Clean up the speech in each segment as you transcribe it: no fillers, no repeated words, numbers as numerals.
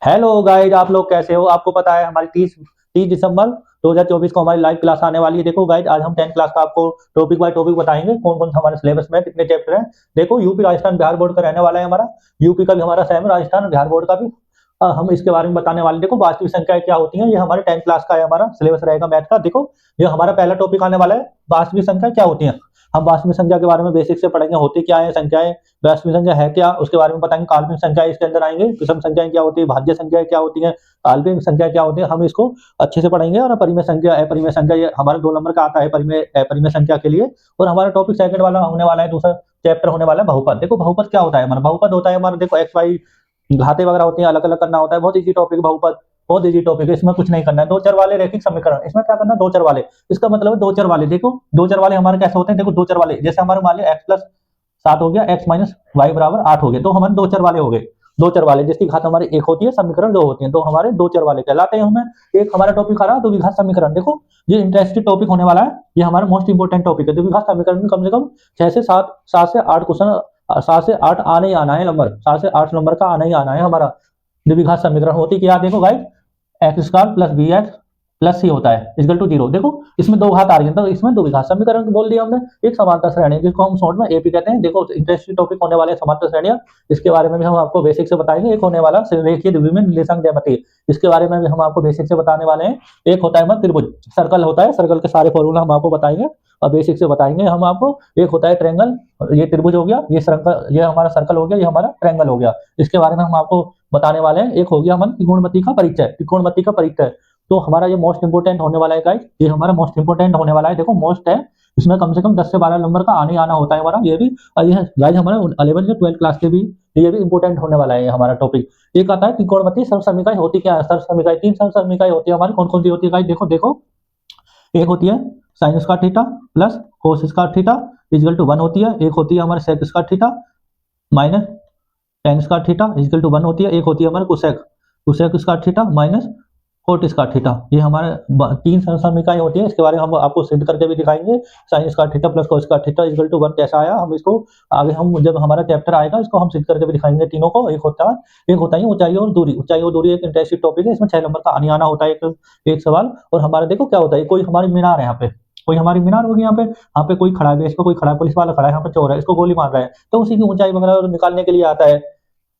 Hello guys, आप लोग कैसे हो। आपको पता है हमारी 30 दिसंबर 2024 को हमारी लाइव क्लास आने वाली है। देखो गाइज, आज हम 10th क्लास का आपको टॉपिक बाय टॉपिक बताएंगे कौन कौन सा हमारे सिलेबस में कितने चैप्टर हैं। देखो, यूपी राजस्थान बिहार बोर्ड का रहने वाला है हमारा। यूपी का भी हमारा सेम है, राजस्थान बिहार बोर्ड का भी। हम इसके बारे में बताने वाले हैं। देखो, वास्तविक संख्याएं क्या होती हैं, ये हमारे 10th क्लास का है, हमारा सिलेबस रहेगा मैथ का। देखो, ये हमारा पहला टॉपिक आने वाला है, वास्तविक संख्या क्या होती है। हम वास्तविक संख्या के बारे में बेसिक से पढ़ेंगे, होती क्या है संख्याएं, वास्तविक संख्या है क्या, उसके बारे में बताएंगे। काल्पनिक संख्या इसके अंदर आएंगे, विषम संख्याएं क्या होती है, भाज्य संख्या क्या होती है, काल्पनिक संख्या क्या होती है, हम इसको अच्छे से पढ़ेंगे। और परिमेय संख्या, अपरिमेय संख्या, ये हमारे 2 नंबर का आता है परिमेय अपरिमेय संख्या के लिए। और हमारा टॉपिक सेकंड वाला होने वाला है, दूसरा चैप्टर होने वाला है बहुपद। देखो, बहुपद क्या होता है हमारा। बहुपद होता है हमारा, देखो एक्स वाई घाते वगैरह होती हैं, अलग अलग करना होता है। बहुत इजी टॉपिक बहुपद, बहुत इजी टॉपिक है, इसमें कुछ नहीं करना है। दो चर वाले रैखिक समीकरण, इसमें क्या करना है, दो चर वाले। इसका मतलब है दो चर वाले। देखो, दो चर वाले हमारे कैसे होते हैं, देखो दो चर वाले जैसे हमारे मान लिया x+7 हो गया, x-y = 8 हो गया, तो हमारे दो चर वाले हो गए। दो चर वाले जिसकी घात हमारी एक होती है, समीकरण दो होती है, तो हमारे दो चर वाले कहलाते हैं। हमें एक हमारा टॉपिक आ रहा है द्विघात समीकरण। देखो, ये इंटरेस्टिंग टॉपिक होने वाला है, ये हमारा मोस्ट इंपोर्टेंट टॉपिक है। द्विघात समीकरण में कम से कम 6 से 7 क्वेश्चन, 7 से 8 आने ही आना है नंबर, 7 से 8 नंबर का आना ही आना है हमारा। द्विघात समीकरण होती क्या, देखो गाइस, x² + bx + c होता है = 0। देखो, इसमें दो घात आ रही है, तो इसमें द्विघात समीकरण बोल दिया हमने। एक समांतर श्रेणी, जिसको हम शॉर्ट में एपी कहते हैं। देखो, इंटरेस्टिंग टॉपिक होने वाले समांतर श्रेणियां, इसके बारे में भी हम आपको बेसिक से बताएंगे। एक होने वाला रेखीय द्विविमीय निर्देशांक ज्यामिति, इसके बारे में भी हम आपको बेसिक से बताने वाले हैं। एक होता है हमारा त्रिभुज, सर्कल होता है, सर्कल के सारे फॉर्मूला हम आपको बताएंगे और बेसिक से बताएंगे हम आपको। एक होता है ट्रायंगल, ये त्रिभुज हो गया, ये सर्कल, ये हमारा सर्कल हो गया, ये हमारा ट्रायंगल हो गया, इसके बारे में हम आपको बताने वाले हैं। एक हो गया हमारा त्रिकोणमिति का परिचय, त्रिकोणमिति का परिचय। तो हमारा ये मोस्ट इंपोर्टेंट होने वाला है गाइस, ये हमारा मोस्ट इंपोर्टेंट होने वाला है। देखो, मोस्ट है, इसमें कम से कम 10 से 12 नंबर का आने आना होता है हमारा। ये भी, और ये गाइस हमारा 11 से 12 क्लास के भी ये भी इंपोर्टेंट होने वाला है हमारा टॉपिक। एक आता है त्रिकोणमिति सर्वसमीकाएं होती क्या है। सर्वसमीकाएं, 3 सर्वसमीकाएं होती है हमारी। कौन कौन सी होती है गाइस, देखो देखो, एक होती है sin square theta plus cos square theta = 1 होती है। एक होती है हमारे sec square theta minus tan square theta = 1 होती है। एक होती है हमारे cosec square theta minus cot square theta. ये हमारे 3 समसमीकाएं होती है, इसके बारे में हम आपको सिद्ध करके भी दिखाएंगे। sin square theta plus cos square theta = 1 कैसा आया, हम इसको आगे, हम जब हमारा चैप्टर आएगा, इसको हम सिद्ध करके भी दिखाएंगे तीनों को। एक होता है ऊंचाई और दूरी। ऊंचाई और दूरी एक इंटरेस्टिंग टॉपिक है, इसमें 6 नंबर का आने आना होता है एक सवाल। और हमारा देखो क्या होता है, कोई हमारी मीनार है यहाँ पे, कोई हमारी मीनार होगी यहाँ पे कोई खड़ा है, इस पे कोई खड़ा है, पुलिस वाला खड़ा है, यहाँ पे चोर है, इसको गोली मार रहा है, तो उसी की ऊंचाई वगैरह निकालने के लिए आता है,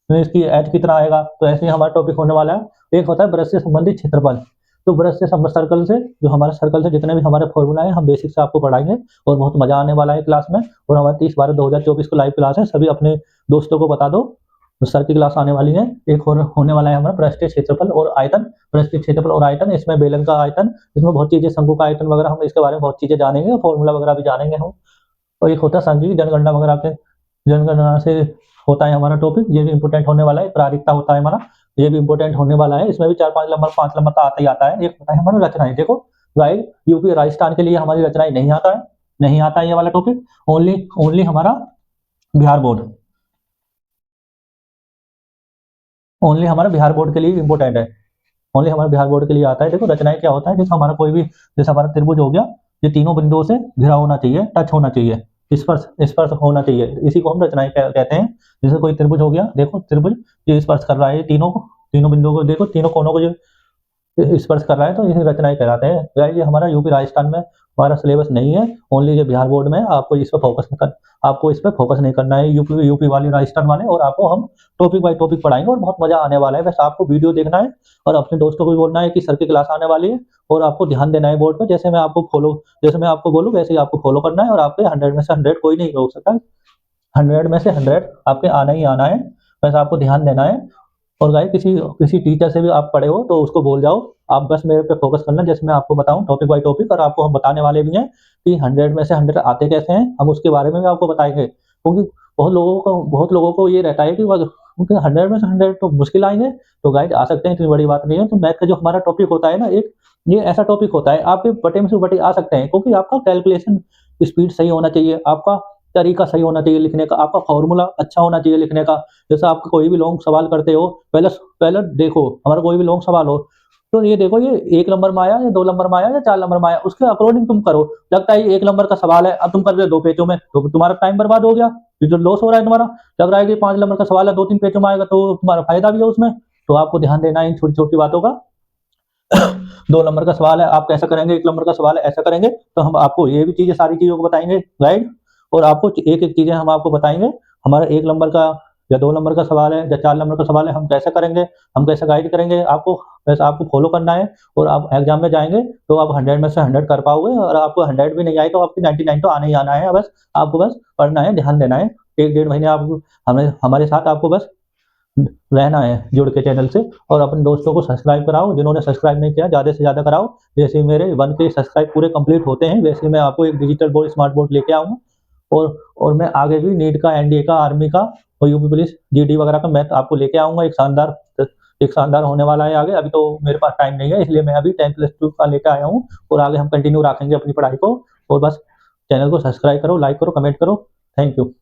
तो इसकी एज कितना आएगा। तो ऐसे ही हमारा टॉपिक होने वाला है। एक होता है ब्रश से संबंधित क्षेत्रफल। तो ब्रश से सर्कल से, जो हमारे सर्कल से जितने भी हमारे फॉर्मूला है, हम बेसिक से आपको पढ़ाएंगे और बहुत मजा आने वाला है क्लास में। और हमारे 30/12/2024 को लाइव क्लास है, सभी अपने दोस्तों को बता दो, सर की क्लास आने वाली है। एक और होने वाला है हमारा पृष्ठीय क्षेत्रफल और आयतन। पृष्ठीय क्षेत्रफल और आयतन, इसमें बेलन का आयतन, इसमें बहुत चीजें, शंकु का आयतन वगैरह, हम इसके बारे में बहुत चीजें जानेंगे, फॉर्मूला वगैरह भी जानेंगे हम। और एक होता है सांख्यिकी जनगणना वगैरह के, जनगणना से होता है हमारा टॉपिक, ये भी इंपोर्टेंट होने वाला है। प्रायिकता होता है हमारा, ये भी इंपोर्टेंट होने वाला है। इसमें भी 4-5 नंबर, 5 नंबर का आता ही आता है। एक होता है हमारा रचनाएं। देखो गाइस, यूपी राजस्थान के लिए हमारी रचनाएं नहीं आता है, नहीं आता है ये वाला टॉपिक। ओनली हमारा बिहार बोर्ड, ओनली हमारा बिहार बोर्ड के लिए इंपोर्टेंट है, ओनली हमारे बिहार बोर्ड के लिए आता है। देखो, रचनाएं क्या होता है, जैसे हमारा कोई भी, जैसे हमारा त्रिभुज हो गया, ये तीनों बिंदुओं से घिरा होना चाहिए, टच होना चाहिए, स्पर्श स्पर्श होना चाहिए, इसी को हम रचनाएं कहते हैं। जैसे कोई त्रिभुज हो गया, देखो त्रिभुज ये स्पर्श कर रहा है, तीनों बिंदुओं को, देखो तीनों कोनों को जो स्पर्श कर रहा है, तो इसे रचनाएं कहलाते हैं। गाइस, ये हमारा यूपी राजस्थान में हमारा सिलेबस नहीं है, ओनली ये बिहार बोर्ड में है। आपको इस पर फोकस नहीं करना है, यूपी वाले, राजस्थान वाले। और आपको हम टॉपिक बाय टॉपिक पढ़ाएंगे और बहुत मजा आने वाला है। बस आपको वीडियो देखना है और अपने दोस्तों को भी बोलना है कि सर की क्लास आने वाली है, और आपको ध्यान देना है बोर्ड पर। जैसे मैं आपको बोलूँ वैसे ही आपको फॉलो करना है, और आपके 100 में से 100 कोई नहीं रोक सकता, 100 में से 100 आपके आना ही आना है। बस आपको ध्यान देना है। और गाइस, किसी किसी टीचर से भी आप पढ़े हो तो उसको बोल जाओ, आप बस मेरे पे फोकस करना, जैसे मैं आपको बताऊं टॉपिक बाय टॉपिक। और आपको हम बताने वाले भी हैं कि 100 में से 100 आते कैसे हैं, हम उसके बारे में भी आपको बताएंगे। क्योंकि बहुत लोगों को ये रहता है कि उनके 100 में से 100 तो मुश्किल आएंगे। तो गाइड, आ सकते हैं, इतनी बड़ी बात नहीं है। तो मैथ का जो हमारा टॉपिक होता है ना, एक ये ऐसा टॉपिक होता है, आपके बटे में से बटे आ सकते हैं, क्योंकि आपका कैलकुलेशन स्पीड सही होना चाहिए, आपका तरीका सही होना चाहिए लिखने का, आपका फॉर्मूला अच्छा होना चाहिए लिखने का। जैसे आप कोई भी लॉन्ग सवाल करते हो, पहले देखो, हमारा कोई भी लॉन्ग सवाल हो, तो ये देखो, ये 1 नंबर में आया या 2 नंबर में आया या 4 नंबर में आया, उसके अकॉर्डिंग तुम करो। लगता है ये 1 नंबर का सवाल है, अब तुम कर रहे हो 2 पेजों में, तो तुम्हारा टाइम बर्बाद हो गया, ये जो लॉस हो रहा है तुम्हारा। लग रहा है कि 5 नंबर का सवाल है, 2-3 पेजों में आएगा, तो तुम्हारा फायदा भी है उसमें। तो आपको ध्यान देना है इन छोटी-छोटी बातों का। 2 नंबर का सवाल है, आप कैसा करेंगे, 1 नंबर का सवाल है ऐसा करेंगे, तो हम आपको ये भी चीज़ें सारी चीज़ों को बताएँगे गाइड, और आपको एक-एक चीज़ें हम आपको बताएँगे। हमारा 1 नंबर का या 2 नंबर का सवाल है या 4 नंबर का सवाल है, हम कैसे करेंगे, हम कैसे गाइड करेंगे आपको, बस आपको फॉलो करना है और आप एग्ज़ाम में जाएँगे तो आप 100 में से 100 कर पाओगे, और आपको 100 भी नहीं आए तो आपकी 99 तो आना ही आना है। बस आपको बस पढ़ना है, ध्यान देना है। 1 डेढ़ महीने आप हमारे साथ आपको बस रहना है जुड़ के चैनल से, और अपने दोस्तों को सब्सक्राइब कराओ, जिन्होंने सब्सक्राइब नहीं किया ज़्यादा से ज़्यादा कराओ। जैसे ही मेरे 1K सब्सक्राइब पूरे कंप्लीट होते हैं, वैसे ही मैं आपको एक डिजिटल बोर्ड, स्मार्ट बोर्ड लेके आऊँगा, और मैं आगे भी नीट का, एनडीए का, आर्मी का और यूपी पुलिस, जीडी वगैरह का मैं आपको लेके आऊँगा। एक शानदार होने वाला है आगे। अभी तो मेरे पास टाइम नहीं है, इसलिए मैं अभी 10+2 का लेके आया हूँ, और आगे हम कंटिन्यू रखेंगे अपनी पढ़ाई को। और बस चैनल को सब्सक्राइब करो, लाइक करो, कमेंट करो। Thank you.